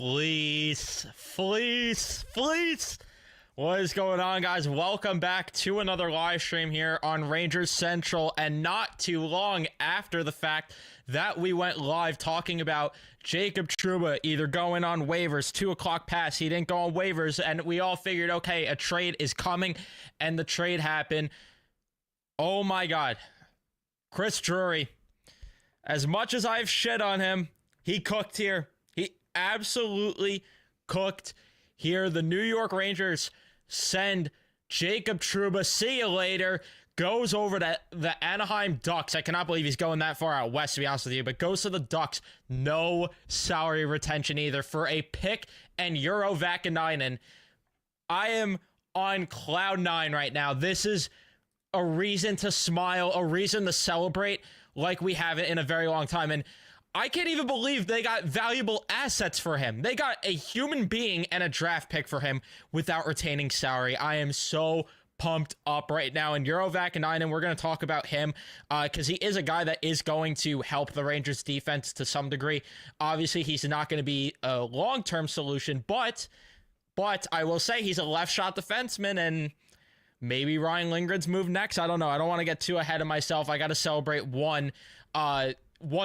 Fleece. What is going on, guys? Welcome back to another live stream here on Rangers Central, and not too long after the fact that we went live talking about Jacob Trouba either going on waivers, 2 o'clock pass, he didn't go on waivers, and we all figured, okay, a trade is coming, and the trade happened. Oh my God. Chris Drury, as much as I've shit on him, he cooked here. He absolutely cooked here. The New York Rangers send Jacob Trouba, see you later, goes over to the Anaheim Ducks. I cannot believe he's going that far out west, to be honest with you, but goes to the Ducks. No salary retention either for a pick and Euro Vakanainen. I am on cloud 9 right now. This is a reason to smile, a reason to celebrate like we haven't in a very long time. And I can't even believe they got valuable assets for him. They got a human being and a draft pick for him without retaining salary. I am so pumped up right now. And Euro Vakanainen, we're going to talk about him because he is a guy that is going to help the Rangers defense to some degree. Obviously, he's not going to be a long-term solution, but I will say he's a left shot defenseman, and maybe Ryan Lindgren's move next. I don't know. I don't want to get too ahead of myself. I got to celebrate one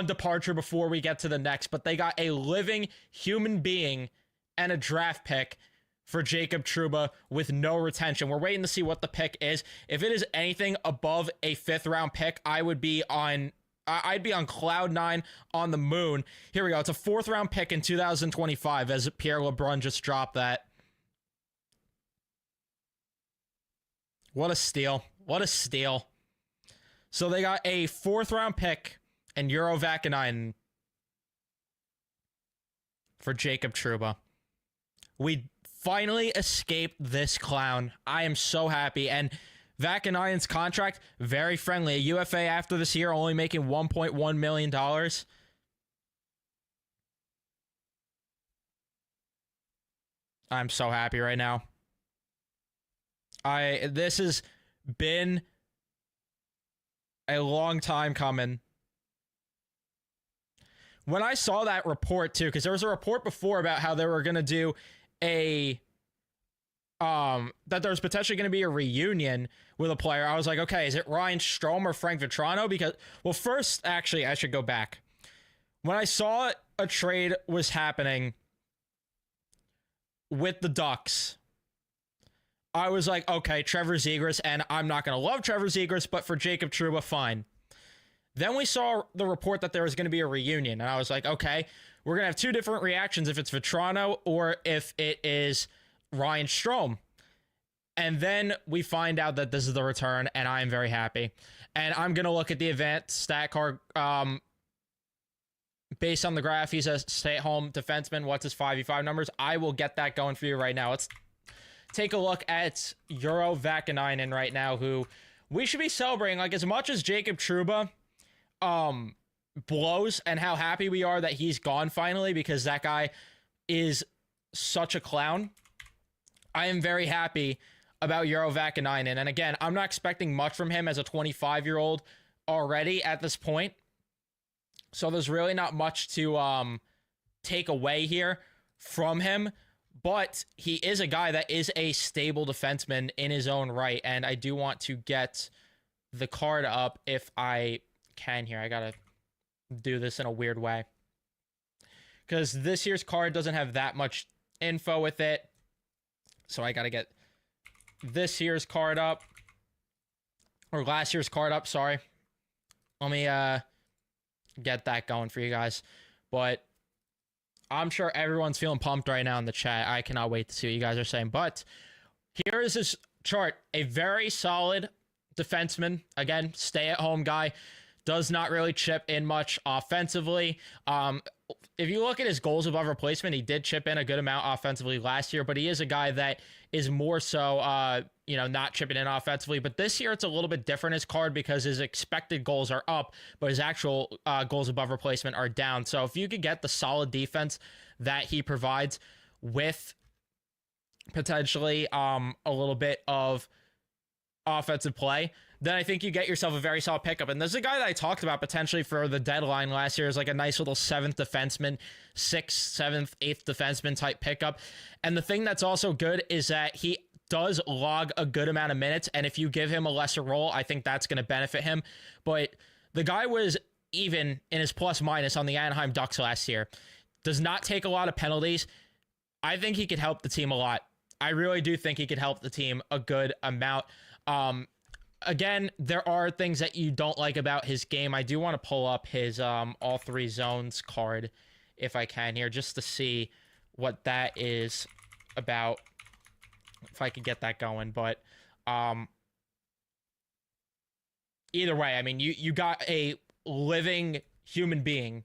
departure before we get to the next, but they got a living human being and a draft pick for Jacob Trouba with no retention. We're waiting to see what the pick is. If it is anything above a 5th round pick, I'd be on cloud 9 on the moon. Here we go. It's a 4th round pick in 2025 as Pierre LeBrun just dropped that. What a steal. What a steal. So they got a 4th round pick and Euro Vakanainen for Jacob Trouba. We finally escaped this clown. I am so happy. And Vakanainen's contract, very friendly. A UFA after this year, only making $1.1 million. I'm so happy right now. This has been a long time coming. When I saw that report too, because there was a report before about how they were going to do that there was potentially going to be a reunion with a player. I was like, okay, is it Ryan Strome or Frank Vetrano? Because, well, first, actually, I should go back. When I saw a trade was happening with the Ducks, I was like, okay, Trevor Zegras, and I'm not going to love Trevor Zegras, but for Jacob Trouba, fine. Then we saw the report that there was going to be a reunion, and I was like, okay, we're going to have 2 different reactions if it's Vetrano or if it is Ryan Strome. And then we find out that this is the return, and I am very happy. And I'm going to look at the advanced stat card. Based on the graph, he's a stay-at-home defenseman. What's his 5v5 numbers? I will get that going for you right now. Let's take a look at Euro Vakanainen right now, who we should be celebrating. Like, as much as Jacob Trouba blows and how happy we are that he's gone finally, because that guy is such a clown, I am very happy about Euro Vakanainen. And again, I'm not expecting much from him as a 25-year-old already at this point, so there's really not much to take away here from him. But he is a guy that is a stable defenseman in his own right. And I do want to get the card up if I can here. I got to do this in a weird way, because this year's card doesn't have that much info with it. So I got to get this year's card up. Or last year's card up, sorry. Let me get that going for you guys. But I'm sure everyone's feeling pumped right now in the chat. I cannot wait to see what you guys are saying. But here is his chart. A very solid defenseman. Again, stay-at-home guy. Does not really chip in much offensively. If you look at his goals above replacement, he did chip in a good amount offensively last year, but he is a guy that is more so, not chipping in offensively. But this year, it's a little bit different, his card, because his expected goals are up, but his actual goals above replacement are down. So if you could get the solid defense that he provides with potentially a little bit of offensive play, then I think you get yourself a very solid pickup. And there's a guy that I talked about potentially for the deadline last year as like a nice little seventh defenseman, sixth, seventh, eighth defenseman type pickup. And the thing that's also good is that he does log a good amount of minutes. And if you give him a lesser role, I think that's going to benefit him. But the guy was even in his plus minus on the Anaheim Ducks last year. Does not take a lot of penalties. I think he could help the team a lot. I really do think he could help the team a good amount. Again, there are things that you don't like about his game. I do want to pull up his all three zones card if I can here, just to see what that is about, if I could get that going. But either way, I mean, you got a living human being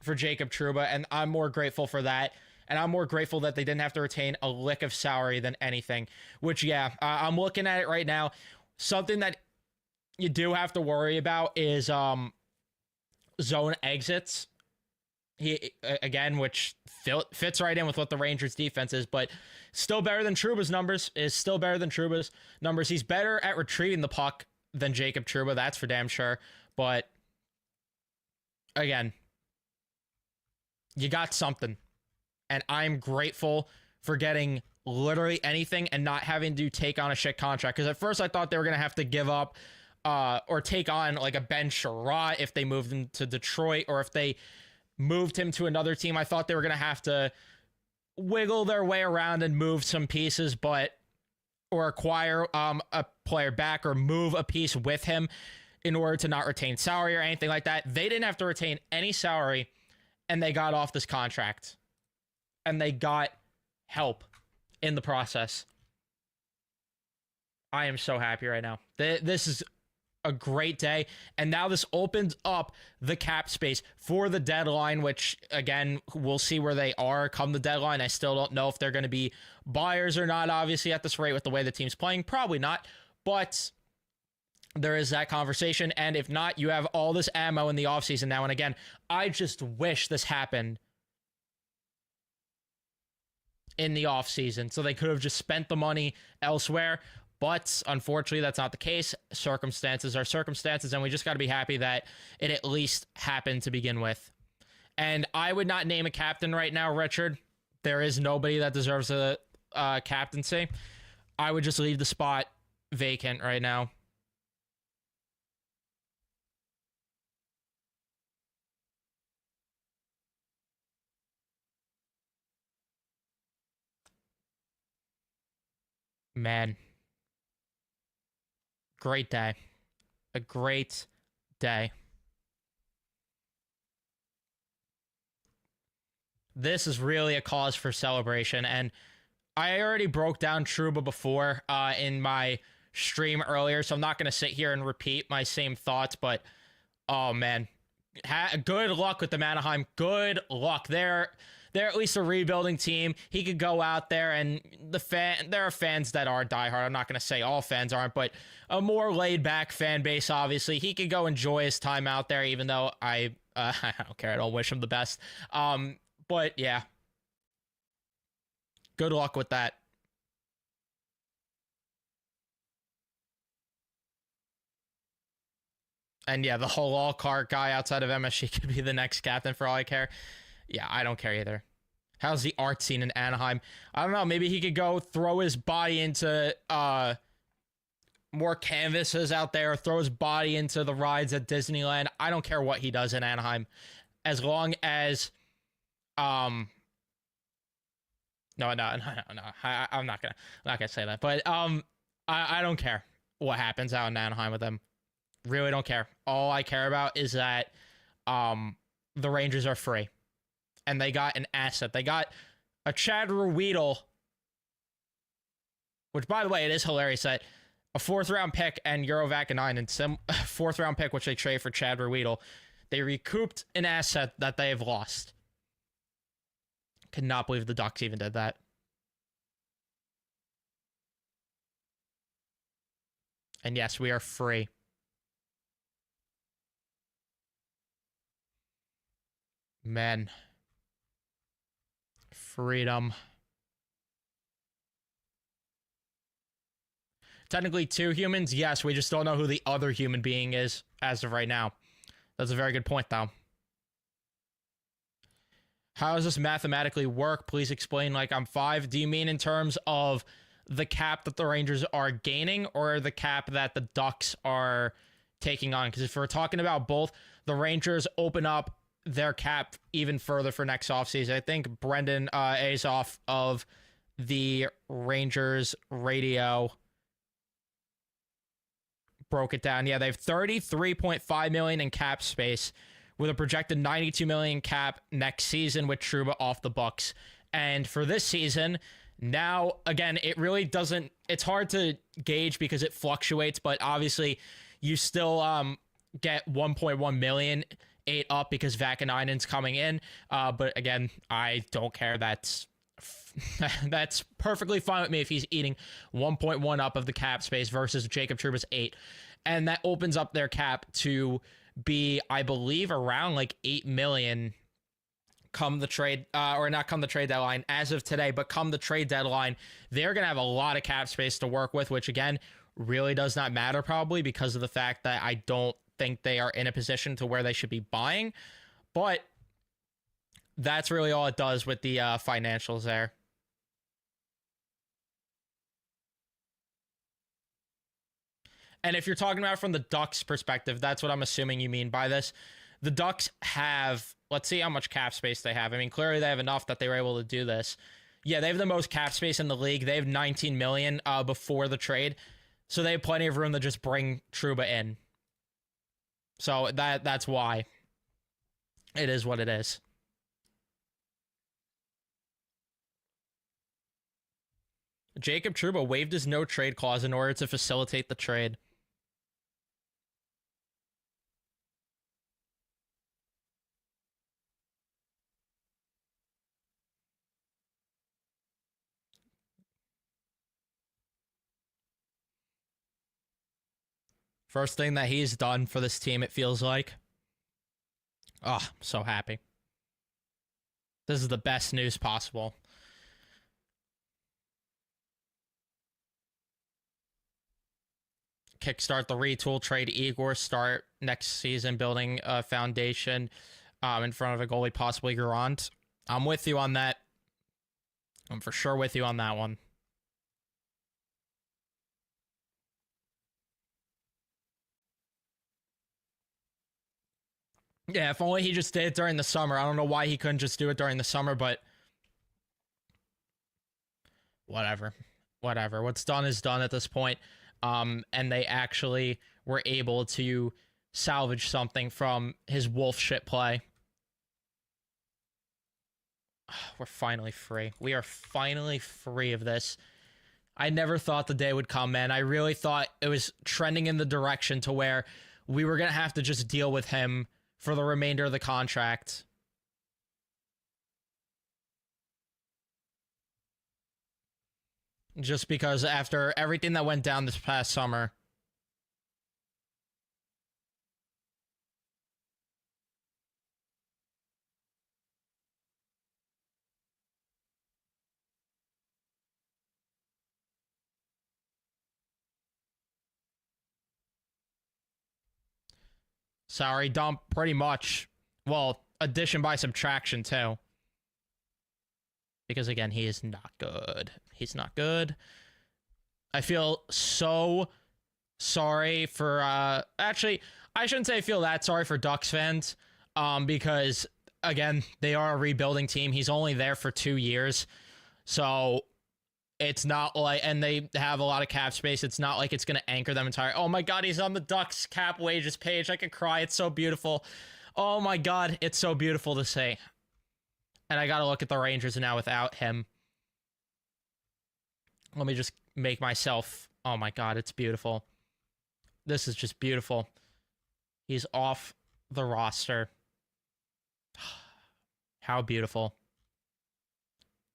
for Jacob Trouba, and I'm more grateful for that. And I'm more grateful that they didn't have to retain a lick of salary than anything, which, yeah, I'm looking at it right now. Something that you do have to worry about is zone exits. He, again, which fits right in with what the Rangers defense is, but still better than Trouba's numbers. He's better at retrieving the puck than Jacob Trouba, that's for damn sure. But again, you got something. And I'm grateful for getting literally anything and not having to take on a shit contract. Because at first I thought they were going to have to give up or take on like a Ben Sherratt if they moved him to Detroit, or if they moved him to another team. I thought they were going to have to wiggle their way around and move some pieces, or acquire a player back or move a piece with him in order to not retain salary or anything like that. They didn't have to retain any salary, and they got off this contract. And they got help in the process. I am so happy right now. This is a great day. And now this opens up the cap space for the deadline, which, again, we'll see where they are come the deadline. I still don't know if they're going to be buyers or not, obviously, at this rate with the way the team's playing. Probably not. But there is that conversation. And if not, you have all this ammo in the offseason now. And again, I just wish this happened in the offseason, so they could have just spent the money elsewhere. But unfortunately, that's not the case. Circumstances are circumstances, and we just got to be happy that it at least happened to begin with. And I would not name a captain right now, Richard. There is nobody that deserves a captaincy. I would just leave the spot vacant right now. Man. Great day. A great day. This is really a cause for celebration. And I already broke down Trouba before in my stream earlier, so I'm not going to sit here and repeat my same thoughts. But, oh, man. Good luck with the Anaheim. Good luck. They're at least a rebuilding team. He could go out there, and there are fans that are diehard. I'm not going to say all fans aren't, but a more laid-back fan base, obviously. He could go enjoy his time out there, even though I don't care. I don't wish him the best. But, yeah. Good luck with that. And, yeah, the whole all-cart guy outside of MSG could be the next captain for all I care. Yeah, I don't care either. How's the art scene in Anaheim? I don't know. Maybe he could go throw his body into more canvases out there, throw his body into the rides at Disneyland. I don't care what he does in Anaheim, as long as no. I'm not gonna say that. But I don't care what happens out in Anaheim with him. Really don't care. All I care about is that the Rangers are free. And they got an asset. They got a Chad Ruedel, which, by the way, it is hilarious that a 4th-round pick and Euro Vakanainen, and 4th-round pick, which they trade for Chad Ruedel, they recouped an asset that they have lost. Could not believe the Ducks even did that. And yes, we are free. Men. Freedom. technically 2 humans. Yes, we just don't know who the other human being is as of right now. That's a very good point, though. How does this mathematically work? Please explain like I'm 5. Do you mean in terms of the cap that the Rangers are gaining or the cap that the Ducks are taking on? Because if we're talking about both, the Rangers open up their cap even further for next offseason. I think Brendan Azoff of the Rangers radio broke it down. Yeah, they have $33.5 million in cap space with a projected $92 million cap next season with Trouba off the books. And for this season, now, again, it really doesn't... It's hard to gauge because it fluctuates, but obviously you still get $1.1 million ate up because Vakanainen's coming in. But again, I don't care. That's perfectly fine with me if he's eating 1.1 up of the cap space versus Jacob Trouba's 8. And that opens up their cap to be, I believe, around like 8 million come the trade, or not come the trade deadline as of today, but come the trade deadline, they're going to have a lot of cap space to work with, which again, really does not matter probably because of the fact that I don't think they are in a position to where they should be buying. But that's really all it does with the financials there. And if you're talking about from the Ducks perspective, that's what I'm assuming you mean by this. The Ducks have, let's see how much cap space they have. I mean, clearly they have enough that they were able to do this. Yeah, they have the most cap space in the league. They have 19 million before the trade. So they have plenty of room to just bring Trouba in. So that's why it is what it is. Jacob Trouba waived his no trade clause in order to facilitate the trade. First thing that he's done for this team, it feels like. Oh, I'm so happy. This is the best news possible. Kickstart the retool, trade Igor, start next season building a foundation in front of a goalie, possibly Garant. I'm with you on that. I'm for sure with you on that one. Yeah, if only he just did it during the summer. I don't know why he couldn't just do it during the summer, but whatever. Whatever. What's done is done at this point. And they actually were able to salvage something from his wolf shit play. We're finally free. We are finally free of this. I never thought the day would come, man. I really thought it was trending in the direction to where we were going to have to just deal with him for the remainder of the contract. Just because after everything that went down this past summer. Salary dump, pretty much. Well, addition by subtraction, too. Because, again, he is not good. He's not good. I feel so sorry for... actually, I shouldn't say I feel that sorry for Ducks fans. Because, again, they are a rebuilding team. He's only there for 2 years. So... It's not like, and they have a lot of cap space. It's not like it's going to anchor them entire. Oh my God, he's on the Ducks cap wages page. I could cry. It's so beautiful. Oh my God, it's so beautiful to say. And I got to look at the Rangers now without him. Let me just make myself. Oh my God, it's beautiful. This is just beautiful. He's off the roster. How beautiful.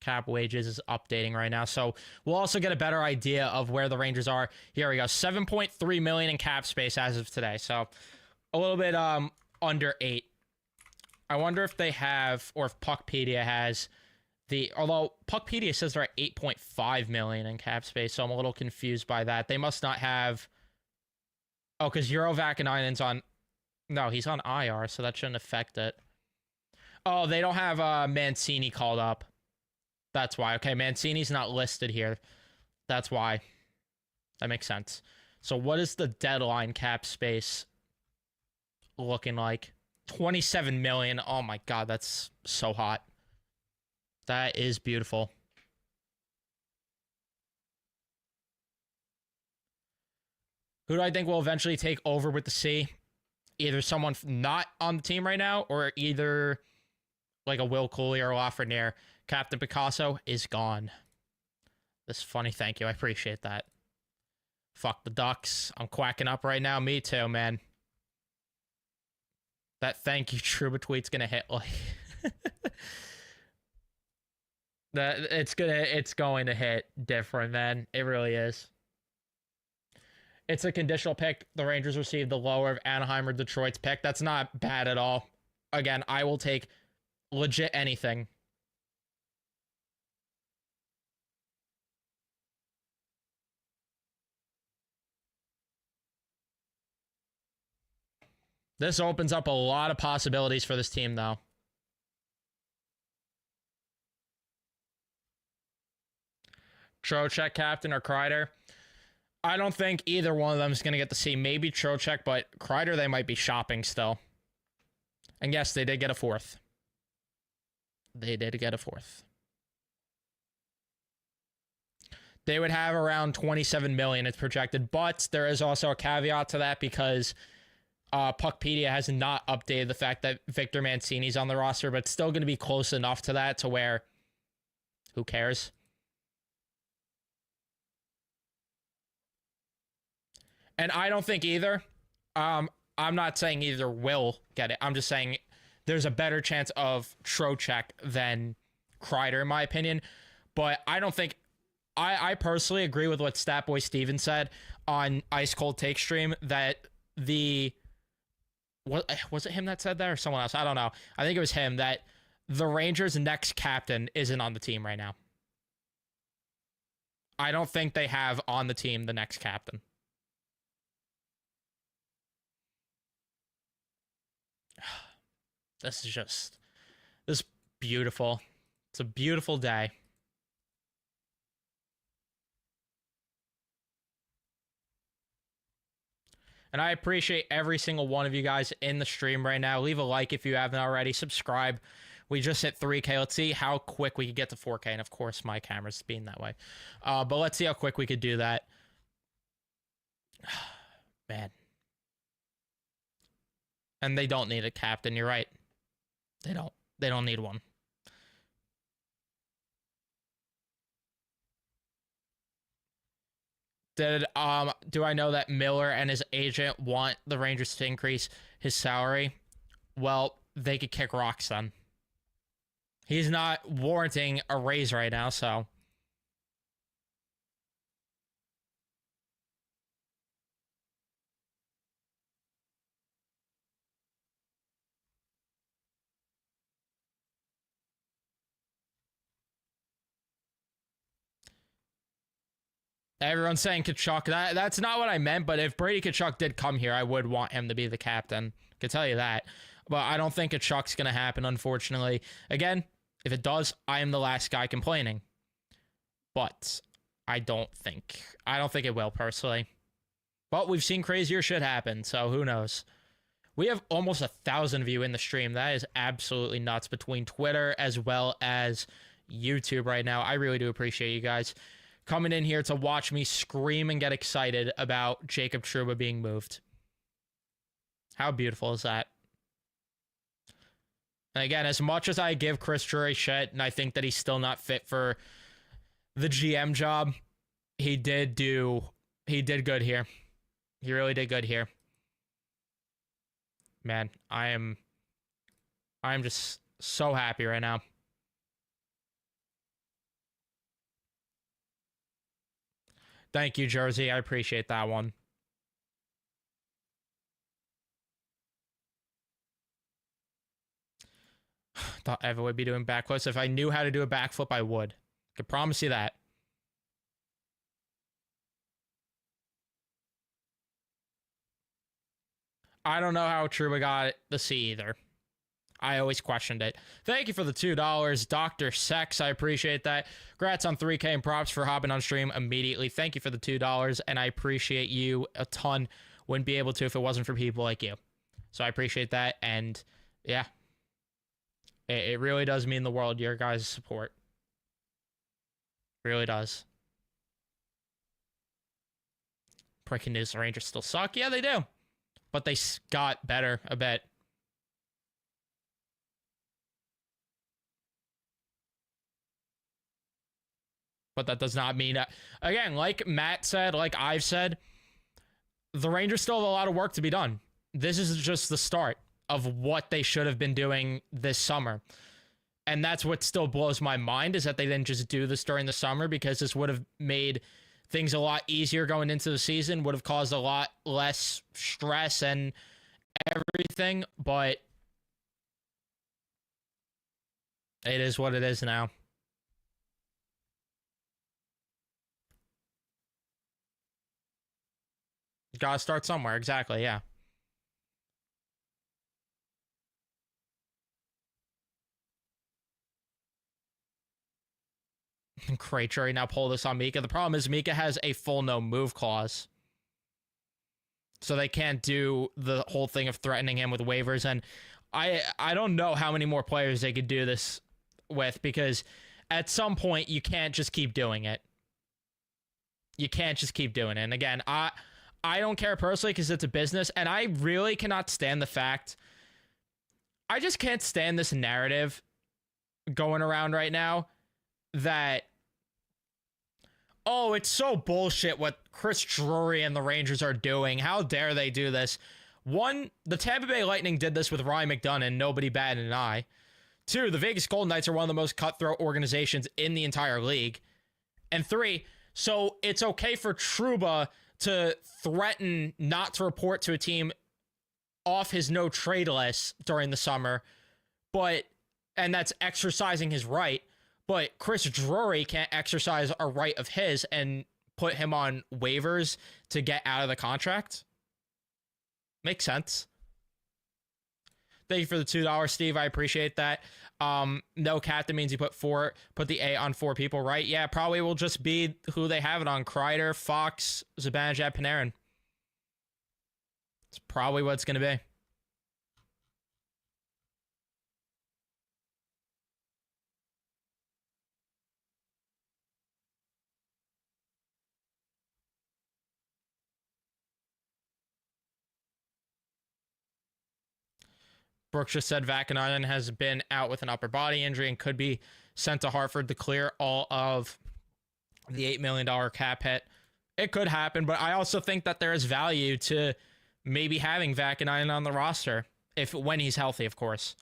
Cap wages is updating right now, so we'll also get a better idea of where the Rangers are. Here we go, 7.3 million in cap space as of today, so a little bit under 8. I wonder if they have, or if Puckpedia has Although Puckpedia says they're at 8.5 million in cap space, so I'm a little confused by that. They must not have. Oh, because Eurovakinainen's on. No, he's on IR, so that shouldn't affect it. Oh, they don't have Mancini called up. That's why. Okay, Mancini's not listed here. That's why. That makes sense. So what is the deadline cap space looking like? 27 million. Oh my god, that's so hot. That is beautiful. Who do I think will eventually take over with the C? Either someone not on the team right now, or either like a Will Cooley or Lafreniere. Captain Picasso is gone. This is funny. Thank you. I appreciate that. Fuck the Ducks. I'm quacking up right now. Me too, man. That thank you Trouba tweet's gonna hit like that. It's going to hit different, man. It really is. It's a conditional pick. The Rangers received the lower of Anaheim or Detroit's pick. That's not bad at all. Again, I will take legit anything. This opens up a lot of possibilities for this team, though. Trocheck captain or Kreider? I don't think either one of them is going to get to see. Maybe Trocheck, but Kreider, they might be shopping still. And yes, they did get a fourth. They did get a fourth. They would have around 27 million, it's projected. But there is also a caveat to that because Puckpedia has not updated the fact that Victor Mancini's on the roster, but it's still going to be close enough to that to where who cares? And I don't think either. I'm not saying either will get it. I'm just saying there's a better chance of Trocheck than Kreider, in my opinion. But I don't think... I personally agree with what Statboy Steven said on Ice Cold Take Stream, that was it him that said that or someone else? I don't know. I think it was him, that the Rangers' next captain isn't on the team right now. I don't think they have on the team the next captain. This is beautiful. It's a beautiful day. And I appreciate every single one of you guys in the stream right now. Leave a like if you haven't already. Subscribe. We just hit 3K. Let's see how quick we could get to 4K. And of course, my camera's being that way. But let's see how quick we could do that. Man. And they don't need a captain. You're right. They don't. They don't need one. Do I know that Miller and his agent want the Rangers to increase his salary? Well, they could kick rocks then. He's not warranting a raise right now, so. Everyone's saying Tkachuk. That's not what I meant, but if Brady Tkachuk did come here, I would want him to be the captain. I can tell you that. But I don't think Tkachuk's going to happen, unfortunately. Again, if it does, I am the last guy complaining. But I don't think it will, personally. But we've seen crazier shit happen, so who knows. We have almost 1,000 of you in the stream. That is absolutely nuts, between Twitter as well as YouTube right now. I really do appreciate you guys coming in here to watch me scream and get excited about Jacob Trouba being moved. How beautiful is that? And again, as much as I give Chris Drury shit, and I think that he's still not fit for the GM job, he did good here. He really did good here. Man, I'm just so happy right now. Thank you, Jersey. I appreciate that one. thought Evan would be doing backflips. If I knew how to do a backflip, I would. Could promise you that. I don't know how Trouba got the C either. I always questioned it. Thank you for the $2, Dr. Sex. I appreciate that. Congrats on 3K and props for hopping on stream immediately. Thank you for the $2, and I appreciate you a ton. Wouldn't be able to if it wasn't for people like you. So I appreciate that, and yeah. It really does mean the world, your guys' support. Really does. Breaking news, the Rangers still suck? Yeah, they do. But they got better a bit. But that does not mean... again, like Matt said, like I've said, the Rangers still have a lot of work to be done. This is just the start of what they should have been doing this summer. And that's what still blows my mind, is that they didn't just do this during the summer, because this would have made things a lot easier going into the season, would have caused a lot less stress and everything. But it is what it is now. Gotta start somewhere. Exactly, yeah. Krejci now pull this on Mika. The problem is Mika has a full no move clause. So they can't do the whole thing of threatening him with waivers. And I don't know how many more players they could do this with, because at some point you can't just keep doing it. You can't just keep doing it. And again, I don't care personally, because it's a business, and I really cannot stand the fact... I just can't stand this narrative going around right now that, oh, it's so bullshit what Chris Drury and the Rangers are doing. How dare they do this? One, the Tampa Bay Lightning did this with Ryan McDonough, and nobody batted an eye. Two, the Vegas Golden Knights are one of the most cutthroat organizations in the entire league. And three, so it's okay for Trouba to threaten not to report to a team off his no trade list during the summer, and that's exercising his right. But Chris Drury can't exercise a right of his and put him on waivers to get out of the contract. Makes sense. Thank you for the $2, Steve. I appreciate that. No captain means you put the A on 4 people, right? Yeah, probably will just be who they have it on. Kreider, Fox, Zibanejad, Panarin. It's probably what it's going to be. Brooks just said Vakanainen has been out with an upper body injury and could be sent to Hartford to clear all of the $8 million cap hit. It could happen, but I also think that there is value to maybe having Vakanainen on the roster, when he's healthy, of course.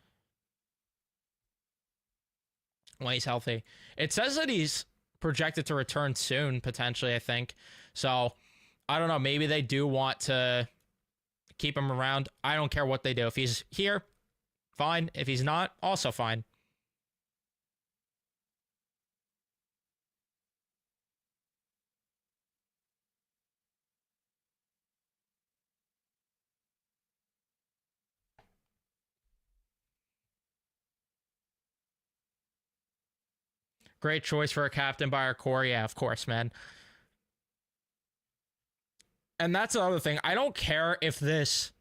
When he's healthy. It says that he's projected to return soon, potentially, I think. So, I don't know. Maybe they do want to keep him around. I don't care what they do. If he's here, fine. If he's not, also fine. Great choice for a captain by our core. Yeah, of course, man. And that's the other thing. I don't care if this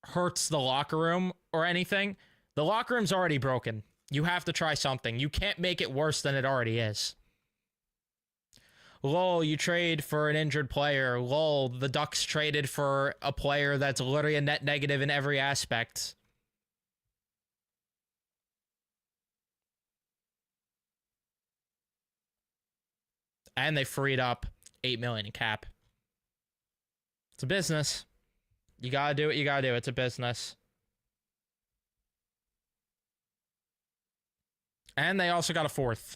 hurts the locker room or anything. The locker room's already broken. You have to try something. You can't make it worse than it already is. Lol, you trade for an injured player. Lol, the Ducks traded for a player that's literally a net negative in every aspect. And they freed up $8 million in cap. It's a business. You gotta do what you gotta do. It's a business. And they also got a 4th.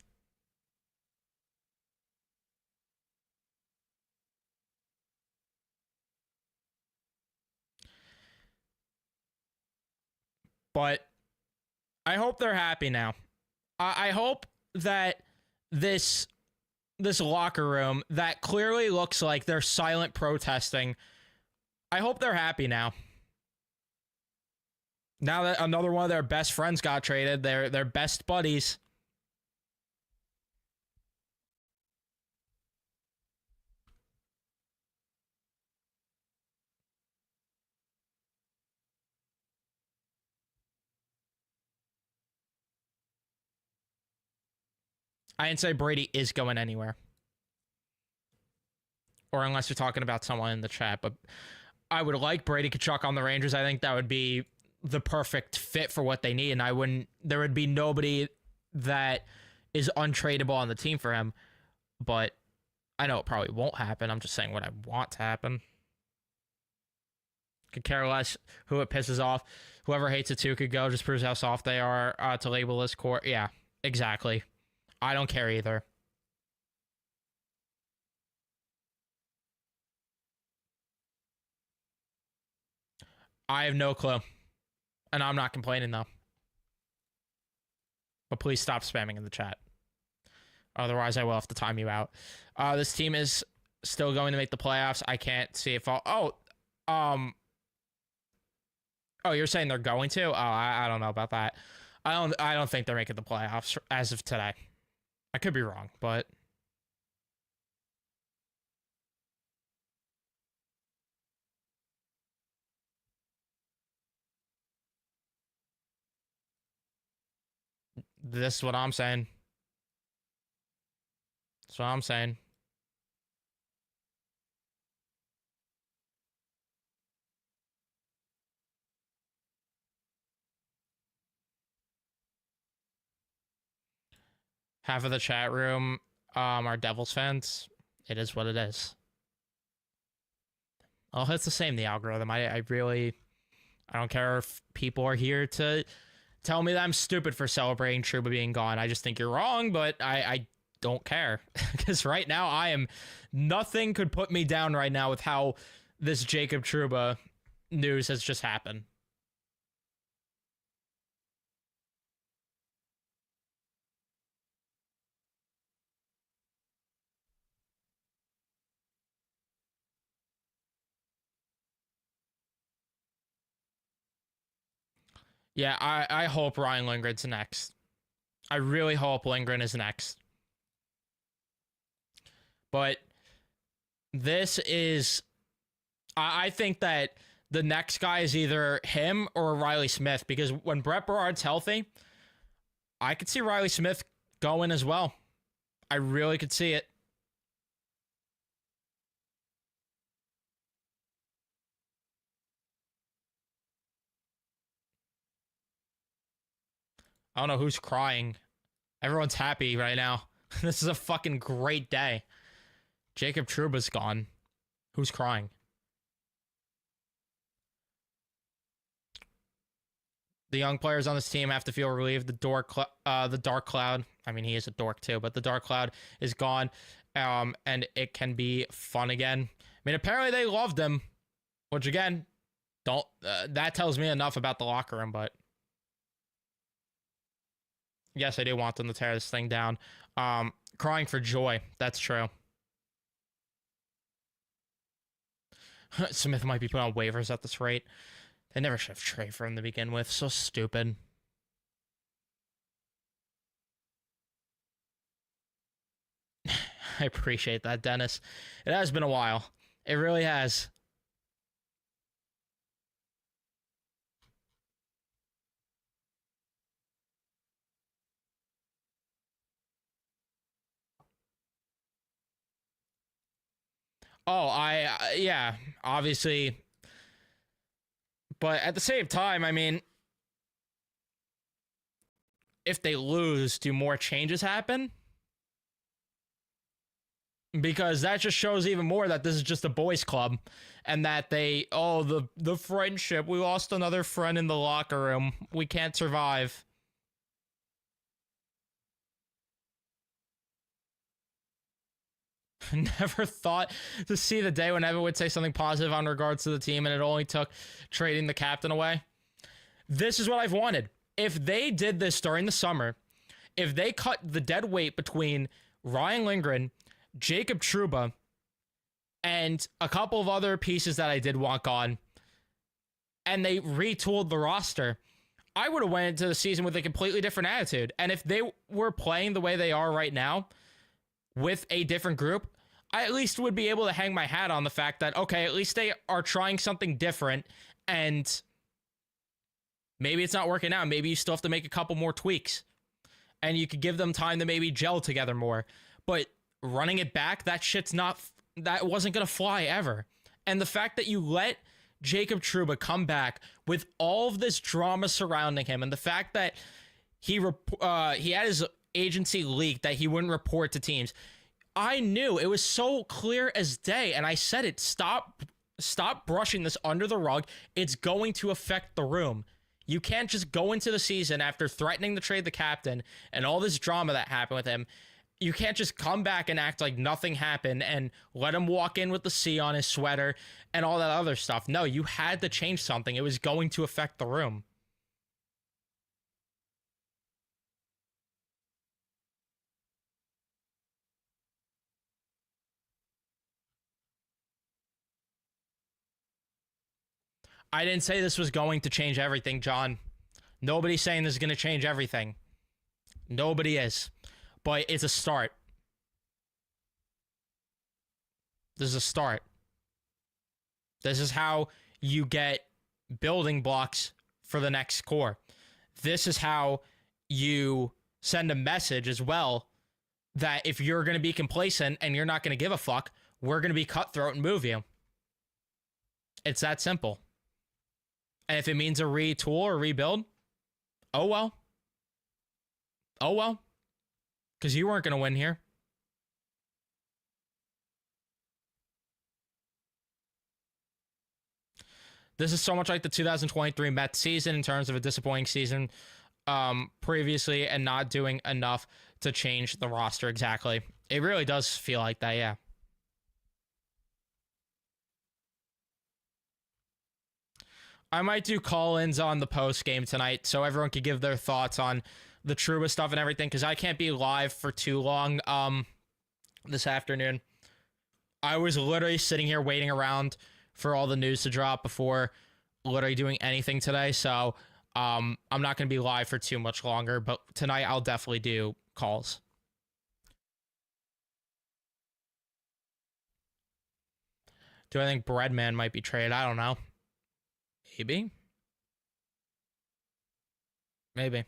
But I hope they're happy now. I hope that this locker room that clearly looks like they're silent protesting, I hope they're happy now. Now that another one of their best friends got traded, their best buddies. I didn't say Brady is going anywhere. Or unless you're talking about someone in the chat, but I would like Brady Tkachuk on the Rangers. I think that would be the perfect fit for what they need, and there would be nobody that is untradeable on the team for him. But I know it probably won't happen. I'm just saying what I want to happen. Could care less who it pisses off. Whoever hates it too could go. Just proves how soft they are to label this core. Yeah, exactly. I don't care either. I have no clue. And I'm not complaining, though. But please stop spamming in the chat. Otherwise, I will have to time you out. This team is still going to make the playoffs. I can't see it fall. Oh, you're saying they're going to? Oh, I don't know about that. I don't think they're making the playoffs as of today. I could be wrong, but this is what I'm saying. That's what I'm saying. Half of the chat room are Devils fans. It is what it is. Oh, it's the same, the algorithm. I don't care if people are here to tell me that I'm stupid for celebrating Trouba being gone. I just think you're wrong, but I don't care. Because right now, nothing could put me down right now with how this Jacob Trouba news has just happened. Yeah, I hope Ryan Lindgren's next. I really hope Lindgren is next. But this is... I think that the next guy is either him or Riley Smith, because when Brett Berard's healthy, I could see Riley Smith going as well. I really could see it. I don't know who's crying. Everyone's happy right now. This is a fucking great day. Jacob Trouba's gone. Who's crying? The young players on this team have to feel relieved. The dark cloud. I mean, he is a dork too, but the dark cloud is gone, and it can be fun again. I mean, apparently they loved him, which again, don't. That tells me enough about the locker room. But yes, I do want them to tear this thing down. Crying for joy. That's true. Smith might be put on waivers at this rate. They never should have traded for him to begin with. So stupid. I appreciate that, Dennis. It has been a while. It really has. Oh, yeah, obviously. But at the same time, I mean, if they lose, do more changes happen? Because that just shows even more that this is just a boys' club, and that the friendship, we lost another friend in the locker room. We can't survive. Never thought to see the day when Evan would say something positive on regards to the team, and it only took trading the captain away. This is what I've wanted. If they did this during the summer, if they cut the dead weight between Ryan Lindgren, Jacob Trouba, and a couple of other pieces that I did want gone, and they retooled the roster, I would have went into the season with a completely different attitude. And if they were playing the way they are right now with a different group, I at least would be able to hang my hat on the fact that, okay, at least they are trying something different, and maybe it's not working out. Maybe you still have to make a couple more tweaks, and you could give them time to maybe gel together more. But running it back, that wasn't going to fly ever. And the fact that you let Jacob Trouba come back with all of this drama surrounding him, and the fact that he had his agency leaked that he wouldn't report to teams, I knew it was so clear as day, and I said it. Stop brushing this under the rug. It's going to affect the room. You can't just go into the season after threatening to trade the captain and all this drama that happened with him. You can't just come back and act like nothing happened and let him walk in with the C on his sweater and all that other stuff. No, you had to change something. It was going to affect the room. I didn't say this was going to change everything, John. Nobody's saying this is going to change everything. Nobody is. But it's a start. This is a start. This is how you get building blocks for the next core. This is how you send a message as well that if you're going to be complacent and you're not going to give a fuck, we're going to be cutthroat and move you. It's that simple. And if it means a retool or rebuild, oh well. Oh well. Because you weren't going to win here. This is so much like the 2023 Mets season in terms of a disappointing season previously and not doing enough to change the roster exactly. It really does feel like that, yeah. I might do call-ins on the post game tonight so everyone could give their thoughts on the Trouba stuff and everything, because I can't be live for too long this afternoon. I was literally sitting here waiting around for all the news to drop before literally doing anything today, so I'm not going to be live for too much longer, but tonight I'll definitely do calls. Do I think Breadman might be traded? I don't know. Maybe. Maybe.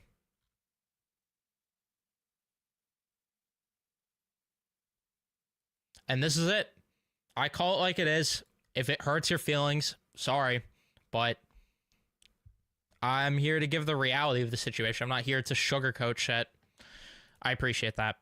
And this is it. I call it like it is. If it hurts your feelings, sorry. But I'm here to give the reality of the situation. I'm not here to sugarcoat shit. I appreciate that.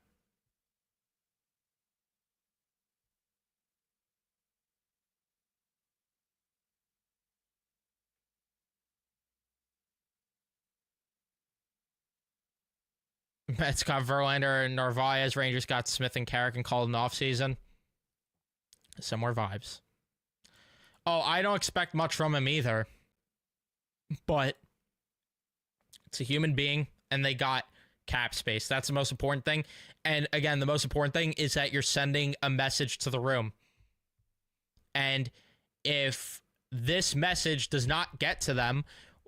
Mets got Verlander and Narvaez. Rangers got Smith and Carrick and called an offseason. Similar vibes. Oh, I don't expect much from him either. But it's a human being, and they got cap space. That's the most important thing. And again, the most important thing is that you're sending a message to the room. And if this message does not get to them,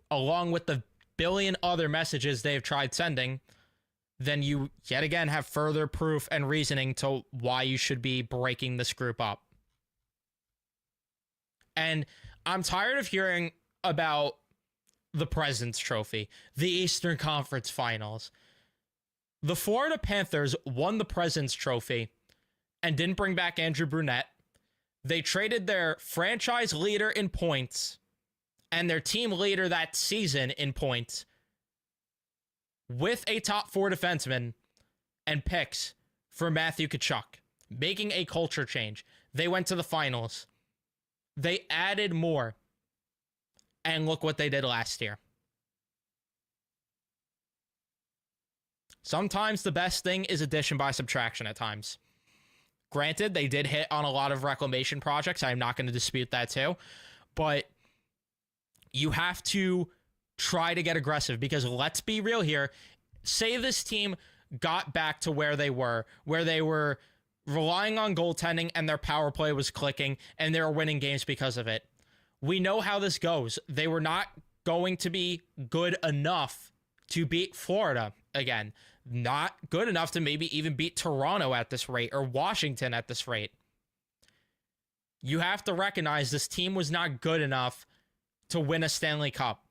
along with the billion other messages they've tried sending, then you yet again have further proof and reasoning to why you should be breaking this group up. And I'm tired of hearing about the President's Trophy, the Eastern Conference Finals. The Florida Panthers won the President's Trophy and didn't bring back Andrew Brunette. They traded their franchise leader in points and their team leader that season in points with a top 4 defenseman and picks for Matthew Tkachuk, making a culture change. They went to the finals. They added more. And look what they did last year. Sometimes the best thing is addition by subtraction at times. Granted, they did hit on a lot of reclamation projects. I'm not going to dispute that too. But you have to try to get aggressive, because let's be real here. Say this team got back to where they were relying on goaltending and their power play was clicking and they were winning games because of it. We know how this goes. They were not going to be good enough to beat Florida again. Not good enough to maybe even beat Toronto at this rate or Washington at this rate. You have to recognize this team was not good enough to win a Stanley Cup.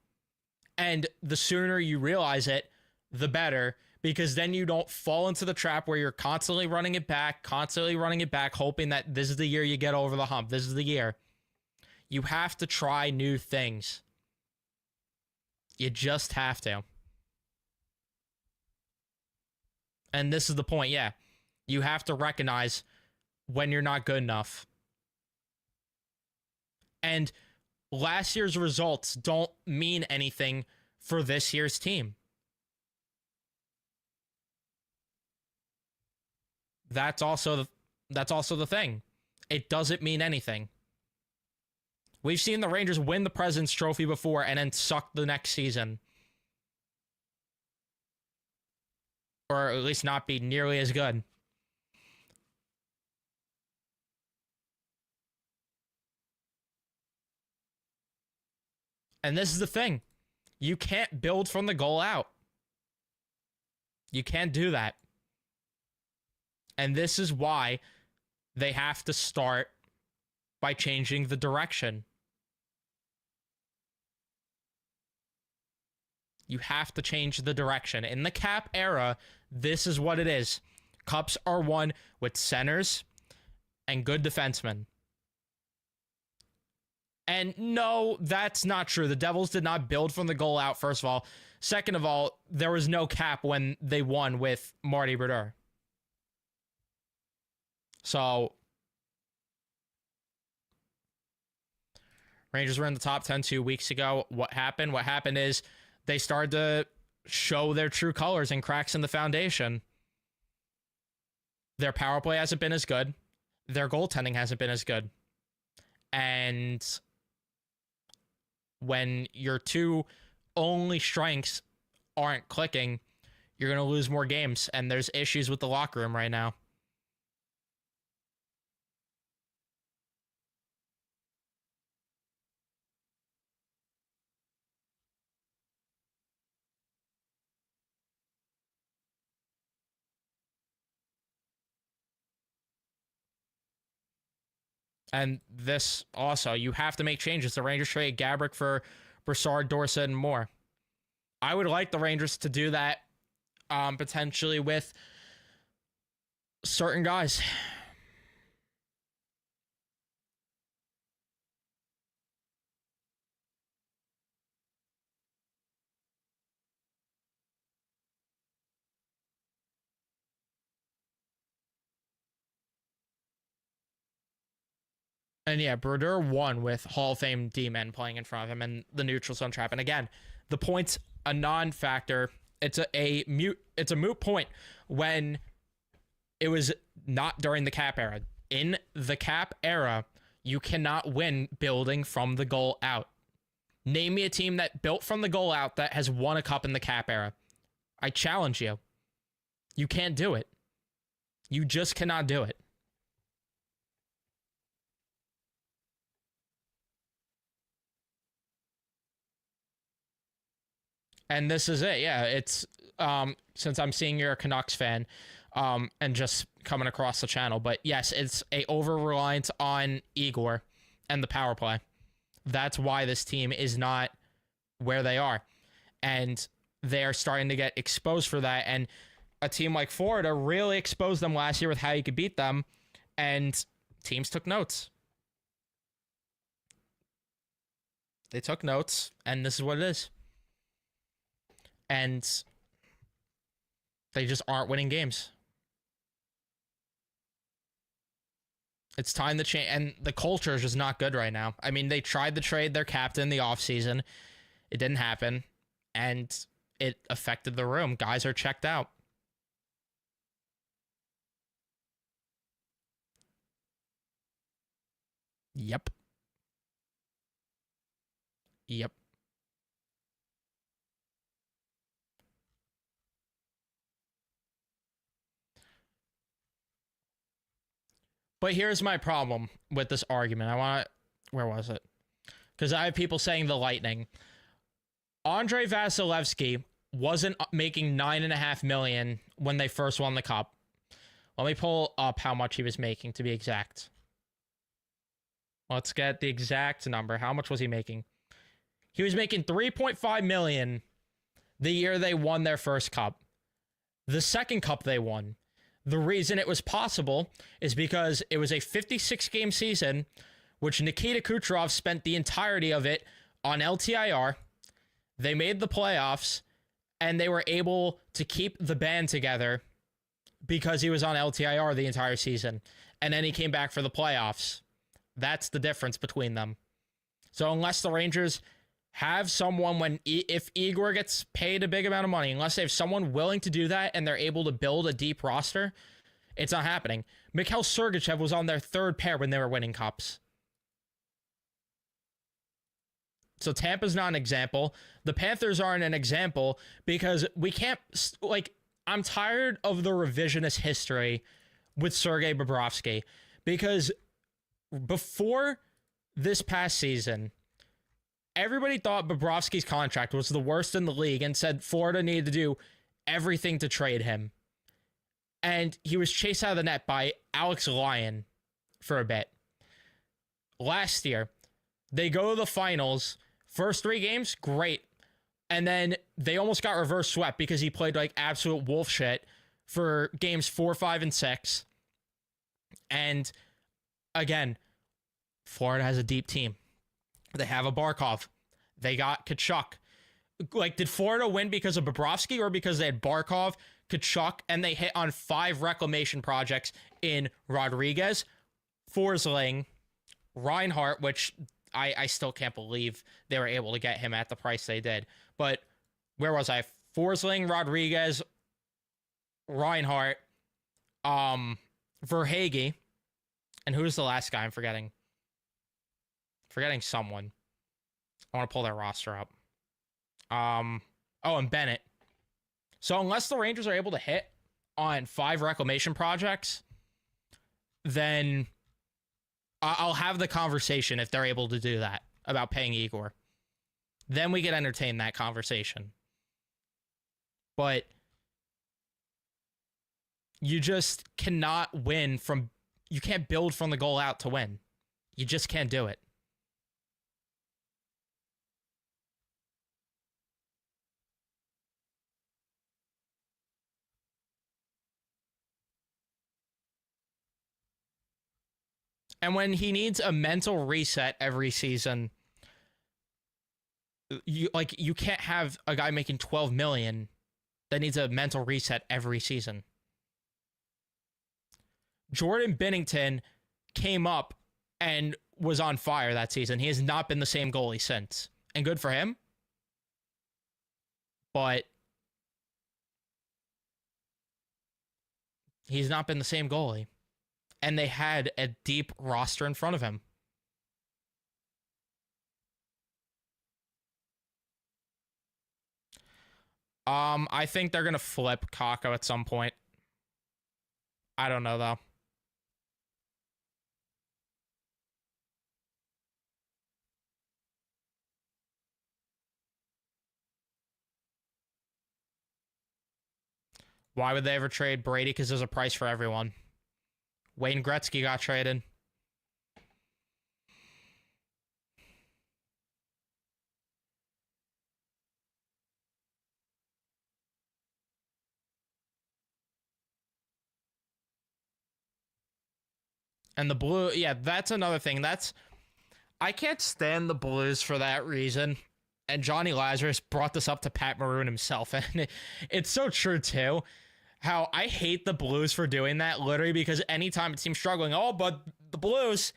And the sooner you realize it, the better, because then you don't fall into the trap where you're constantly running it back, hoping that this is the year you get over the hump. This is the year. You have to try new things. You just have to. And this is the point, yeah. You have to recognize when you're not good enough. And last year's results don't mean anything for this year's team. That's also the thing. It doesn't mean anything. We've seen the Rangers win the President's Trophy before and then suck the next season. Or at least not be nearly as good. And this is the thing. You can't build from the goal out. You can't do that. And this is why they have to start by changing the direction. You have to change the direction. In the cap era, this is what it is. Cups are won with centers and good defensemen. And no, that's not true. The Devils did not build from the goal out, first of all. Second of all, there was no cap when they won with Marty Brodeur. So, Rangers were in the top 10 2 weeks ago. What happened? What happened is they started to show their true colors and cracks in the foundation. Their power play hasn't been as good. Their goaltending hasn't been as good. And when your two only strengths aren't clicking, you're going to lose more games. And there's issues with the locker room right now. And this also, you have to make changes. The Rangers trade Gabrick for Brassard, Dorsett, and more. I would like the Rangers to do that potentially with certain guys. And yeah, Brodeur won with Hall of Fame D-men playing in front of him and the neutral zone trap. And again, the point's a non-factor. It's a moot point when it was not during the cap era. In the cap era, you cannot win building from the goal out. Name me a team that built from the goal out that has won a cup in the cap era. I challenge you. You can't do it. You just cannot do it. And this is it. Yeah, it's since I'm seeing you're a Canucks fan and just coming across the channel, but yes, it's a over-reliance on Igor and the power play. That's why this team is not where they are. And they are starting to get exposed for that. And a team like Florida really exposed them last year with how you could beat them. And teams took notes. They took notes, and this is what it is. And they just aren't winning games. It's time to change, and the culture is just not good right now. I mean, they tried to trade their captain in the offseason. It didn't happen, and it affected the room. Guys are checked out. Yep. But here's my problem with this argument. Where was it? Because I have people saying the Lightning. Andrei Vasilevsky wasn't making $9.5 million when they first won the cup. Let me pull up how much he was making to be exact. Let's get the exact number. How much was he making? He was making $3.5 million the year they won their first cup. The second cup they won. The reason it was possible is because it was a 56-game season, which Nikita Kucherov spent the entirety of it on LTIR. They made the playoffs, and they were able to keep the band together because he was on LTIR the entire season. And then he came back for the playoffs. That's the difference between them. So unless the Rangers have someone if Igor gets paid a big amount of money, unless they have someone willing to do that and they're able to build a deep roster, it's not happening. Mikhail Sergachev was on their third pair when they were winning cups. So Tampa's not an example. The Panthers aren't an example because we can't, I'm tired of the revisionist history with Sergei Bobrovsky because before this past season, everybody thought Bobrovsky's contract was the worst in the league and said Florida needed to do everything to trade him. And he was chased out of the net by Alex Lyon for a bit. Last year, they go to the finals. First 3 games, great. And then they almost got reverse swept because he played like absolute wolf shit for games 4, 5, and 6. And again, Florida has a deep team. They have a Barkov. They got Tkachuk. Did Florida win because of Bobrovsky or because they had Barkov, Tkachuk, and they hit on 5 reclamation projects in Rodriguez, Forsling, Reinhart, which I still can't believe they were able to get him at the price they did. But where was I? Forsling, Rodriguez, Reinhart, Verhaeghe, and who's the last guy I'm forgetting? Forgetting someone. I want to pull their roster up. And Bennett. So unless the Rangers are able to hit on 5 reclamation projects, then I'll have the conversation if they're able to do that about paying Igor. Then we can entertain that conversation. But you just cannot win from... You can't build from the goal out to win. You just can't do it. And when he needs a mental reset every season, you can't have a guy making $12 million that needs a mental reset every season. Jordan Binnington came up and was on fire that season. He has not been the same goalie since. And good for him. But he's not been the same goalie. And they had a deep roster in front of him. I think they're going to flip Kakko at some point. I don't know, though. Why would they ever trade Brady? Because there's a price for everyone. Wayne Gretzky got traded. And the Blue, yeah, that's another thing. I can't stand the Blues for that reason. And Johnny Lazarus brought this up to Pat Maroon himself. And it's so true, too. How I hate the Blues for doing that, literally, because anytime it seems struggling, but the Blues,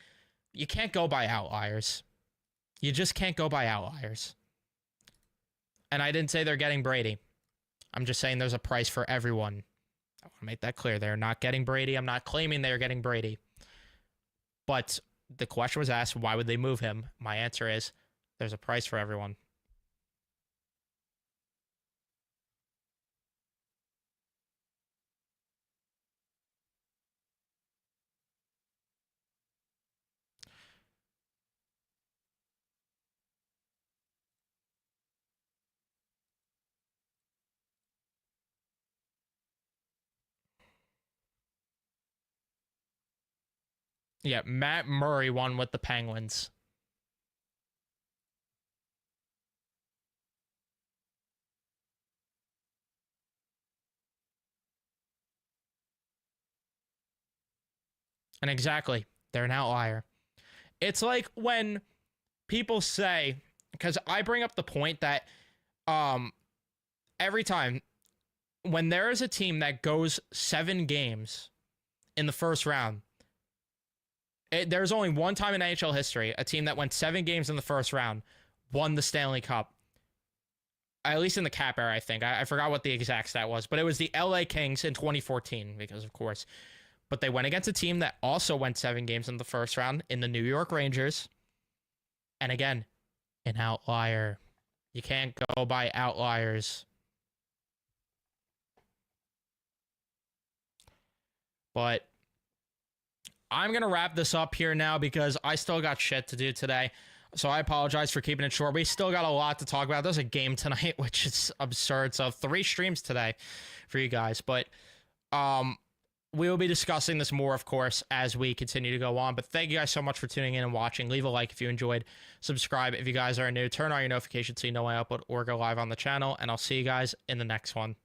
you can't go by outliers. You just can't go by outliers. And I didn't say they're getting Brady. I'm just saying there's a price for everyone. I want to make that clear. They're not getting Brady. I'm not claiming they're getting Brady. But the question was asked, why would they move him? My answer is, there's a price for everyone. Yeah, Matt Murray won with the Penguins. And exactly, they're an outlier. It's like when people say, because I bring up the point that um every time when there is a team that goes 7 games in the first round, there's only one time in NHL history a team that went 7 games in the first round won the Stanley Cup. At least in the cap era, I think. I forgot what the exact stat was, but it was the LA Kings in 2014, because of course. But they went against a team that also went 7 games in the first round in the New York Rangers. And again, an outlier. You can't go by outliers. But I'm going to wrap this up here now because I still got shit to do today. So I apologize for keeping it short. We still got a lot to talk about. There's a game tonight, which is absurd. So 3 streams today for you guys. But we will be discussing this more, of course, as we continue to go on. But thank you guys so much for tuning in and watching. Leave a like if you enjoyed. Subscribe if you guys are new. Turn on your notifications so you know when I upload or go live on the channel. And I'll see you guys in the next one.